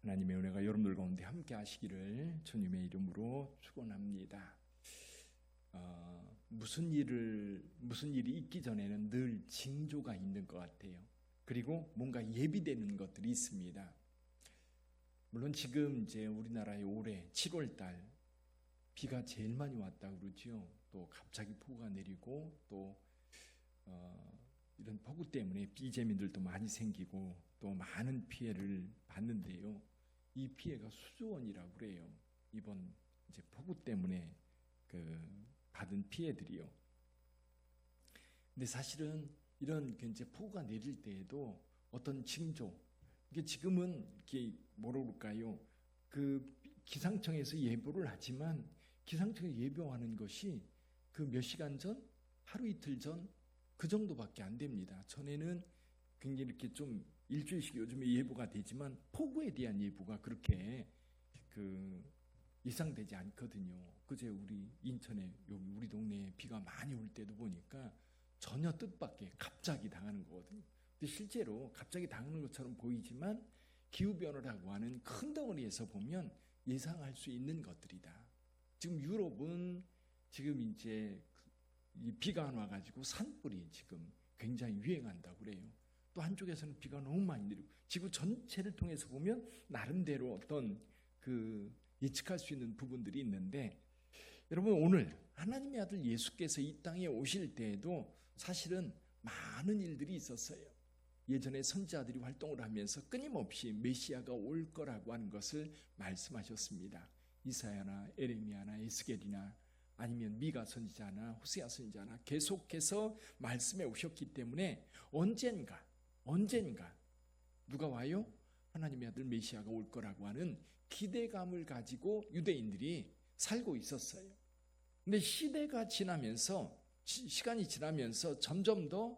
하나님의 은혜가 여러분들 가운데 함께 하시기를 주님의 이름으로 축원합니다. 무슨 일이 있기 전에는 늘 징조가 있는 것 같아요. 그리고 뭔가 예비되는 것들이 있습니다. 물론 지금 이제 우리나라에 올해 7월 달 비가 제일 많이 왔다 그러죠. 또 갑자기 폭우가 내리고 또 이런 폭우 때문에 비재민들도 많이 생기고 또 많은 피해를 받는데요. 이 피해가 수조 원이라고 그래요. 이번 이제 폭우 때문에 받은 피해들이요. 근데 사실은 이런 이제 폭우가 내릴 때에도 어떤 징조, 이게 지금은 이게 뭐라 그럴까요? 기상청에서 예보를 하지만 기상청이 예보하는 것이 몇 시간 전, 하루 이틀 전 그 정도밖에 안 됩니다. 전에는 굉장히 이렇게 좀 일주일씩 요즘에 예보가 되지만 폭우에 대한 예보가 그렇게 예상되지 않거든요. 그제 우리 인천에 여기 우리 동네에 비가 많이 올 때도 보니까 전혀 뜻밖의 갑자기 당하는 거거든요. 근데 실제로 갑자기 당하는 것처럼 보이지만 기후변화라고 하는 큰 덩어리에서 보면 예상할 수 있는 것들이다. 지금 유럽은 지금 이제 이 비가 안 와가지고 산불이 지금 굉장히 유행한다고 그래요. 또 한쪽에서는 비가 너무 많이 내리고 지구 전체를 통해서 보면 나름대로 어떤 예측할 수 있는 부분들이 있는데, 여러분 오늘 하나님의 아들 예수께서 이 땅에 오실 때에도 사실은 많은 일들이 있었어요. 예전에 선지자들이 활동을 하면서 끊임없이 메시아가 올 거라고 하는 것을 말씀하셨습니다. 이사야나 에레미야나 에스겔이나 아니면 미가 선지자나 호세아 선지자나 계속해서 말씀해 오셨기 때문에 언젠가 누가 와요? 하나님의 아들 메시아가 올 거라고 하는 기대감을 가지고 유대인들이 살고 있었어요. 근데 시간이 지나면서 점점 더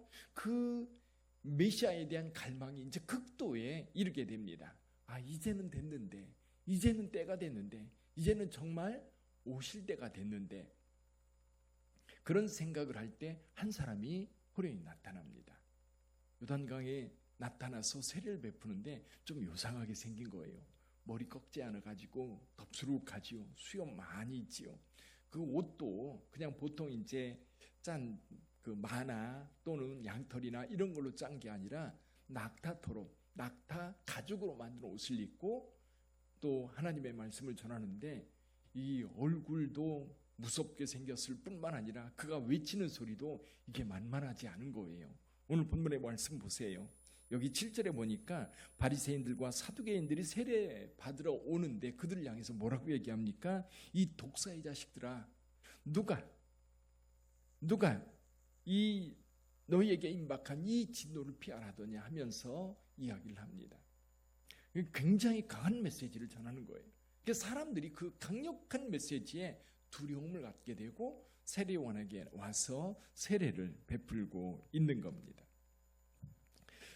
메시아에 대한 갈망이 이제 극도에 이르게 됩니다. 이제는 됐는데, 이제는 때가 됐는데, 이제는 정말 오실 때가 됐는데, 그런 생각을 할 때 한 사람이 호련히 나타납니다. 요단강에 나타나서 세례를 베푸는데 좀 요상하게 생긴 거예요. 머리 꺾지 않아가지고 덥수룩하지요. 수염 많이 있지요. 그 옷도 그냥 보통 이제 마나 또는 양털이나 이런 걸로 짠 게 아니라 낙타 가죽으로 만든 옷을 입고 또 하나님의 말씀을 전하는데, 이 얼굴도 무섭게 생겼을 뿐만 아니라 그가 외치는 소리도 이게 만만하지 않은 거예요. 오늘 본문의 말씀 보세요. 여기 7절에 보니까 바리새인들과 사두개인들이 세례 받으러 오는데 그들을 향해서 뭐라고 얘기합니까? 이 독사의 자식들아, 누가 너희에게 임박한 이 진노를 피하라더냐 하면서 이야기를 합니다. 굉장히 강한 메시지를 전하는 거예요. 그래서 사람들이 그 강력한 메시지에 두려움을 갖게 되고 세례요한에게 와서 세례를 베풀고 있는 겁니다.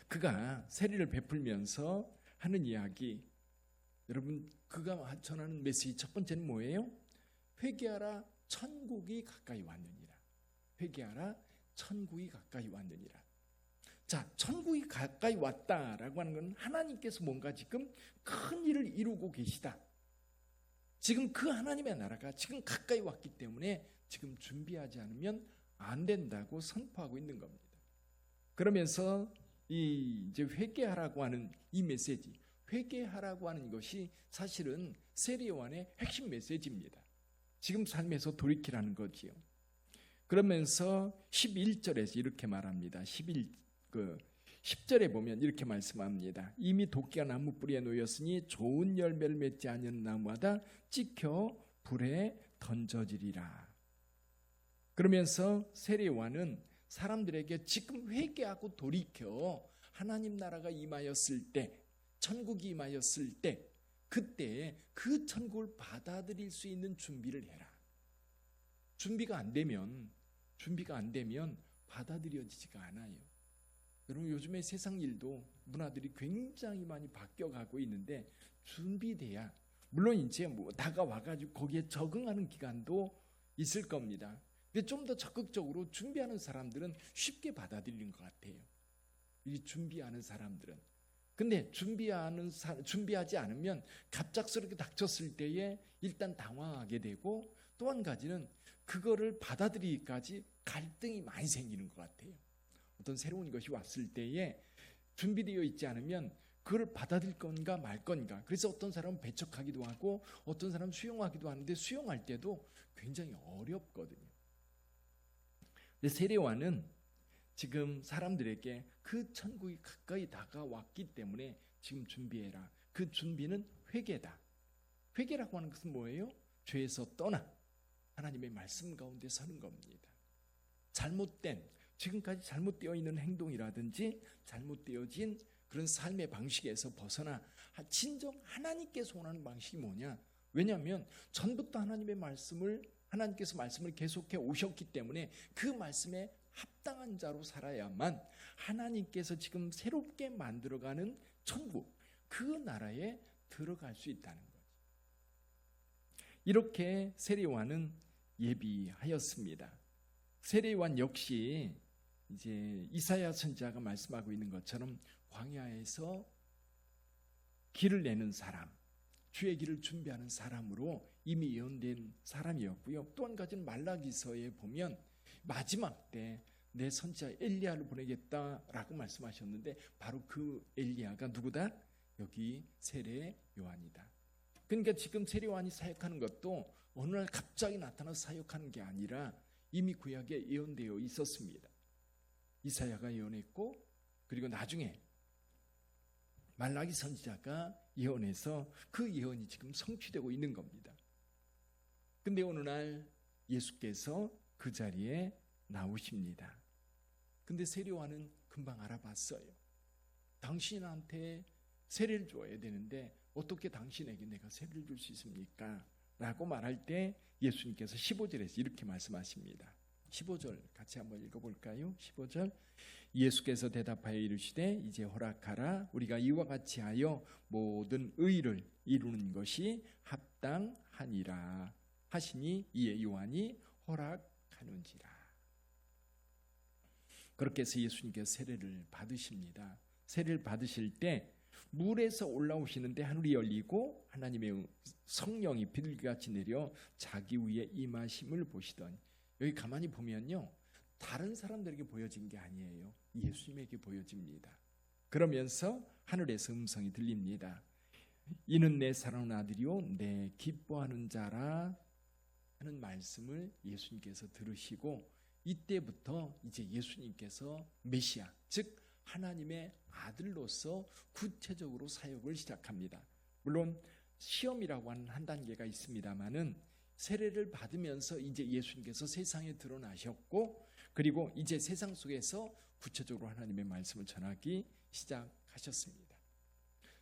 그가 세례를 베풀면서 하는 이야기, 여러분 그가 전하는 메시지 첫 번째는 뭐예요? 회개하라, 천국이 가까이 왔느니라. 회개하라, 천국이 가까이 왔느니라. 자, 천국이 가까이 왔다라고 하는 건 하나님께서 뭔가 지금 큰 일을 이루고 계시다. 지금 그 하나님의 나라가 지금 가까이 왔기 때문에 지금 준비하지 않으면 안 된다고 선포하고 있는 겁니다. 그러면서 이제 회개하라고 하는 이 메시지, 회개하라고 하는 것이 사실은 세례요한의 핵심 메시지입니다. 지금 삶에서 돌이키라는 거지요. 그러면서 11절에서 이렇게 말합니다. 10절에 보면 이렇게 말씀합니다. 이미 도끼가 나무 뿌리에 놓였으니 좋은 열매를 맺지 않는 나무마다 찍혀 불에 던져지리라. 그러면서 세례요한은 사람들에게 지금 회개하고 돌이켜 하나님 나라가 임하였을 때, 천국이 임하였을 때, 그때 그 천국을 받아들일 수 있는 준비를 해라. 준비가 안 되면 받아들여지지가 않아요. 여러분 요즘에 세상 일도 문화들이 굉장히 많이 바뀌어가고 있는데 준비돼야, 물론 이제 다가와가지고 거기에 적응하는 기간도 있을 겁니다. 근데 좀 더 적극적으로 준비하는 사람들은 쉽게 받아들이는 것 같아요. 이 준비하는 사람들은. 근데 준비하지 않으면 갑작스럽게 닥쳤을 때에 일단 당황하게 되고, 또 한 가지는 그거를 받아들이기까지 갈등이 많이 생기는 것 같아요. 어떤 새로운 것이 왔을 때에 준비되어 있지 않으면 그걸 받아들일 건가 말 건가. 그래서 어떤 사람은 배척하기도 하고 어떤 사람은 수용하기도 하는데, 수용할 때도 굉장히 어렵거든요. 근데 세례요한은 지금 사람들에게 그 천국이 가까이 다가왔기 때문에 지금 준비해라. 그 준비는 회개다. 회개라고 하는 것은 뭐예요? 죄에서 떠나 하나님의 말씀 가운데 서는 겁니다. 잘못된, 지금까지 잘못되어 있는 행동이라든지 잘못되어진 그런 삶의 방식에서 벗어나 진정 하나님께서 원하는 방식이 뭐냐? 왜냐하면 전부터 하나님께서 말씀을 계속해 오셨기 때문에 그 말씀에 합당한 자로 살아야만 하나님께서 지금 새롭게 만들어가는 천국, 그 나라에 들어갈 수 있다는 거죠. 이렇게 세례요한은 예비하였습니다. 세례요한 역시 이제 이사야 선지자가 말씀하고 있는 것처럼 광야에서 길을 내는 사람, 주의 길을 준비하는 사람으로 이미 예언된 사람이었고요. 또 한 가지는 말라기서에 보면 마지막 때 내 선지자 엘리야를 보내겠다라고 말씀하셨는데, 바로 그 엘리야가 누구다? 여기 세례 요한이다. 그러니까 지금 세례 요한이 사역하는 것도 어느 날 갑자기 나타나서 사역하는 게 아니라 이미 구약에 예언되어 있었습니다. 이사야가 예언했고, 그리고 나중에 말라기 선지자가 예언해서 그 예언이 지금 성취되고 있는 겁니다. 근데 어느 날 예수께서 그 자리에 나오십니다. 근데 세례 요한은 금방 알아봤어요. 당신한테 세례를 줘야 되는데 어떻게 당신에게 내가 세례를 줄 수 있습니까? 라고 말할 때 예수님께서 15절에서 이렇게 말씀하십니다. 15절 같이 한번 읽어볼까요? 15절, 예수께서 대답하여 이르시되 이제 허락하라. 우리가 이와 같이 하여 모든 의를 이루는 것이 합당하니라 하시니, 이에 요한이 허락하는지라. 그렇게 해서 예수님께서 세례를 받으십니다. 세례를 받으실 때 물에서 올라오시는데 하늘이 열리고 하나님의 성령이 비둘기같이 내려 자기 위에 임하심을 보시더니, 여기 가만히 보면요, 다른 사람들에게 보여진 게 아니에요. 예수님에게 보여집니다. 그러면서 하늘에서 음성이 들립니다. 이는 내 사랑하는 아들이요 내 기뻐하는 자라 하는 말씀을 예수님께서 들으시고, 이때부터 이제 예수님께서 메시아, 즉 하나님의 아들로서 구체적으로 사역을 시작합니다. 물론 시험이라고 하는 한 단계가 있습니다만은 세례를 받으면서 이제 예수님께서 세상에 드러나셨고, 그리고 이제 세상 속에서 구체적으로 하나님의 말씀을 전하기 시작하셨습니다.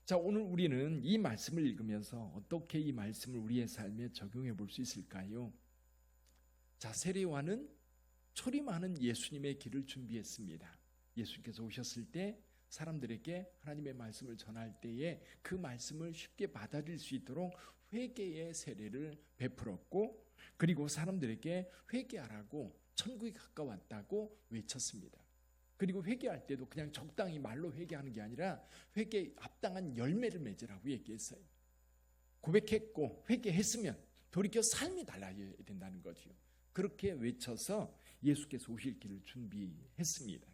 자, 오늘 우리는 이 말씀을 읽으면서 어떻게 이 말씀을 우리의 삶에 적용해 볼 수 있을까요? 자, 세례 요한은 초림하는 예수님의 길을 준비했습니다. 예수님께서 오셨을 때 사람들에게 하나님의 말씀을 전할 때에 그 말씀을 쉽게 받아들일 수 있도록 회개의 세례를 베풀었고, 그리고 사람들에게 회개하라고 천국이 가까웠다고 외쳤습니다. 그리고 회개할 때도 그냥 적당히 말로 회개하는 게 아니라 회개에 합당한 열매를 맺으라고 얘기했어요. 고백했고 회개했으면 돌이켜 삶이 달라져야 된다는 거죠. 그렇게 외쳐서 예수께서 오실 길을 준비했습니다.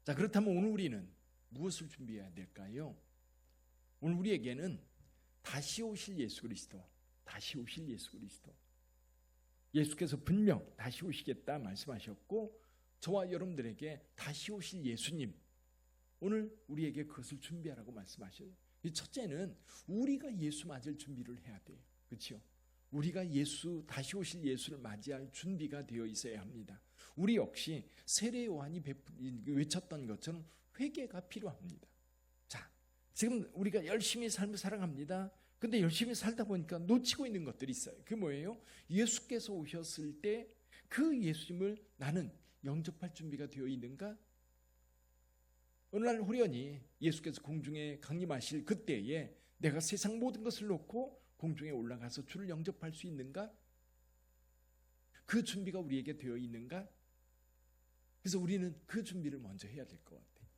자, 그렇다면 오늘 우리는 무엇을 준비해야 될까요? 오늘 우리에게는 다시 오실 예수 그리스도, 다시 오실 예수 그리스도. 예수께서 분명 다시 오시겠다 말씀하셨고, 저와 여러분들에게 다시 오실 예수님, 오늘 우리에게 그것을 준비하라고 말씀하셔요. 첫째는 우리가 예수 맞을 준비를 해야 돼요. 그렇죠? 우리가 다시 오실 예수를 맞이할 준비가 되어 있어야 합니다. 우리 역시 세례 요한이 외쳤던 것처럼 회개가 필요합니다. 자, 지금 우리가 열심히 삶을 살아갑니다. 근데 열심히 살다 보니까 놓치고 있는 것들이 있어요. 그게 뭐예요? 예수께서 오셨을 때 그 예수님을 나는 영접할 준비가 되어 있는가? 어느 날 호련히 예수께서 공중에 강림하실 그때에 내가 세상 모든 것을 놓고 공중에 올라가서 주를 영접할 수 있는가? 그 준비가 우리에게 되어 있는가? 그래서 우리는 그 준비를 먼저 해야 될 것 같아요.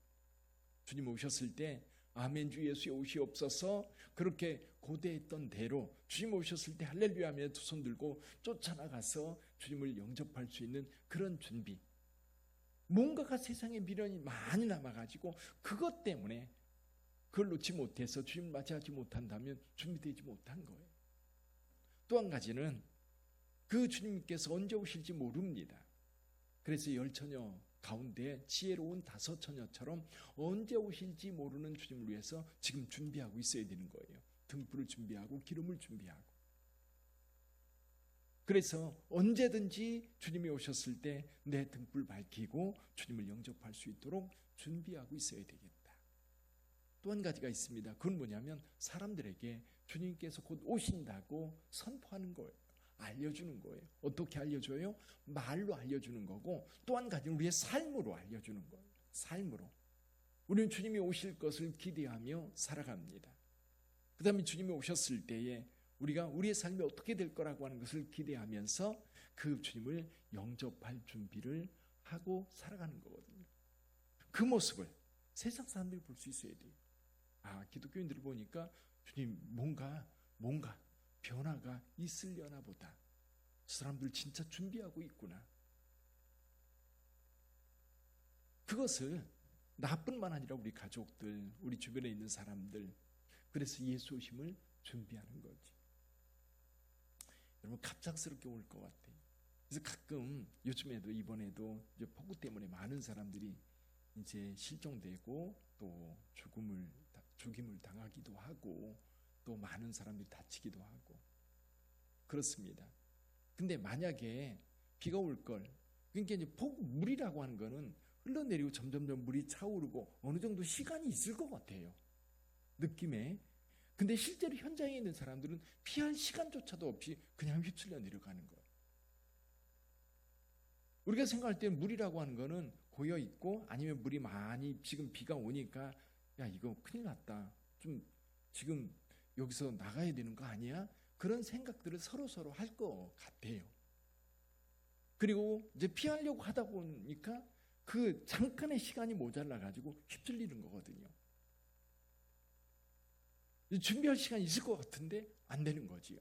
주님 오셨을 때 아멘 주 예수의 오시옵소서 그렇게 고대했던 대로 주님 오셨을 때 할렐루야 하며 두 손 들고 쫓아나가서 주님을 영접할 수 있는 그런 준비. 뭔가가 세상에 미련이 많이 남아가지고 그것 때문에 그걸 놓지 못해서 주님을 맞이하지 못한다면 준비되지 못한 거예요. 또 한 가지는 그 주님께서 언제 오실지 모릅니다. 그래서 10처녀 가운데 지혜로운 5처녀처럼 언제 오실지 모르는 주님을 위해서 지금 준비하고 있어야 되는 거예요. 등불을 준비하고 기름을 준비하고. 그래서 언제든지 주님이 오셨을 때 내 등불 밝히고 주님을 영접할 수 있도록 준비하고 있어야 되겠다. 또 한 가지가 있습니다. 그건 뭐냐면 사람들에게 주님께서 곧 오신다고 선포하는 거예요. 알려주는 거예요. 어떻게 알려줘요? 말로 알려주는 거고 또 한 가지는 우리의 삶으로 알려주는 거예요. 삶으로. 우리는 주님이 오실 것을 기대하며 살아갑니다. 그 다음에 주님이 오셨을 때에 우리가 우리의 삶이 어떻게 될 거라고 하는 것을 기대하면서 그 주님을 영접할 준비를 하고 살아가는 거거든요. 그 모습을 세상 사람들이 볼 수 있어야 돼요. 아, 기독교인들을 보니까 주님 뭔가 변화가 있으려나 보다. 저 사람들 진짜 준비하고 있구나. 그것을 나뿐만 아니라 우리 가족들, 우리 주변에 있는 사람들, 그래서 예수 오심을 준비하는 거지. 여러분 갑작스럽게 올 것 같아요. 그래서 가끔 요즘에도 이번에도 이제 폭우 때문에 많은 사람들이 이제 실종되고 또 죽임을 당하기도 하고 또 많은 사람들이 다치기도 하고 그렇습니다. 근데 만약에 비가 올 걸, 그러니까 이제 물이라고 하는 거는 흘러내리고 점점점 물이 차오르고 어느 정도 시간이 있을 것 같아요. 느낌에. 근데 실제로 현장에 있는 사람들은 피할 시간조차도 없이 그냥 휩쓸려 내려가는 거예요. 우리가 생각할 때 물이라고 하는 거는 고여 있고 아니면 물이 많이 지금 비가 오니까 야 이거 큰일 났다. 좀 지금 여기서 나가야 되는 거 아니야? 그런 생각들을 서로 할 것 같아요. 그리고 이제 피하려고 하다 보니까 그 잠깐의 시간이 모자라 가지고 휩쓸리는 거거든요. 준비할 시간이 있을 것 같은데 안 되는 거지요.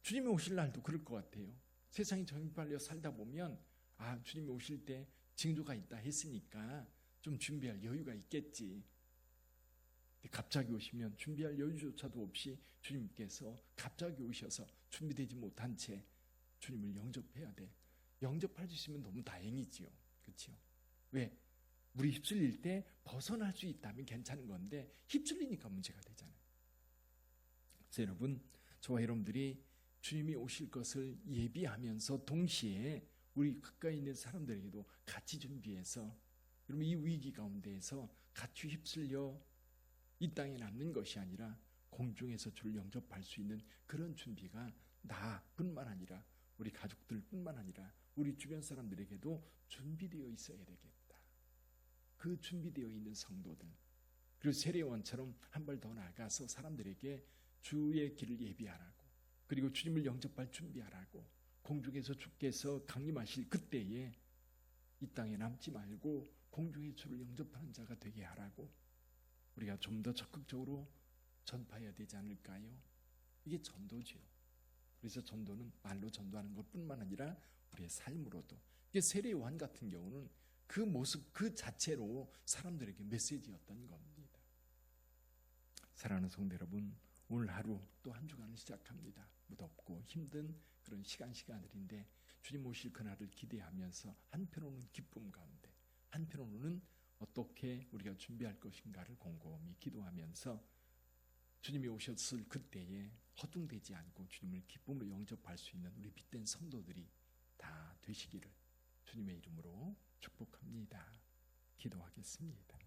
주님이 오실 날도 그럴 것 같아요. 세상이 정팔려 살다 보면 아 주님이 오실 때 징조가 있다 했으니까 좀 준비할 여유가 있겠지. 갑자기 오시면 준비할 여유조차도 없이 주님께서 갑자기 오셔서 준비되지 못한 채 주님을 영접해야 돼. 영접할 수 있으면 너무 다행이지요. 그렇죠? 왜? 물이 휩쓸릴 때 벗어날 수 있다면 괜찮은 건데 휩쓸리니까 문제가 되잖아요. 그래서 여러분, 저와 여러분들이 주님이 오실 것을 예비하면서 동시에 우리 가까이 있는 사람들에게도 같이 준비해서 여러분 이 위기 가운데에서 같이 휩쓸려 이 땅에 남는 것이 아니라 공중에서 주를 영접할 수 있는 그런 준비가 나뿐만 아니라 우리 가족들뿐만 아니라 우리 주변 사람들에게도 준비되어 있어야 되겠다. 그 준비되어 있는 성도들, 그리고 세례요한처럼 한 발 더 나아가서 사람들에게 주의 길을 예비하라고, 그리고 주님을 영접할 준비하라고, 공중에서 주께서 강림하실 그때에 이 땅에 남지 말고 공중의 주를 영접하는 자가 되게 하라고 우리가 좀 더 적극적으로 전파해야 되지 않을까요? 이게 전도지요. 그래서 전도는 말로 전도하는 것뿐만 아니라 우리의 삶으로도. 이게 세례요한 같은 경우는 그 모습 그 자체로 사람들에게 메시지였던 겁니다. 사랑하는 성도 여러분, 오늘 하루 또 한 주간을 시작합니다. 무덥고 힘든 그런 시간들인데 주님 오실 그날을 기대하면서 한편으로는 기쁨 가운데, 한편으로는 어떻게 우리가 준비할 것인가를 곰곰이 기도하면서 주님이 오셨을 그때에 허둥대지 않고 주님을 기쁨으로 영접할 수 있는 우리 빛된 성도들이 다 되시기를 주님의 이름으로 축복합니다. 기도하겠습니다.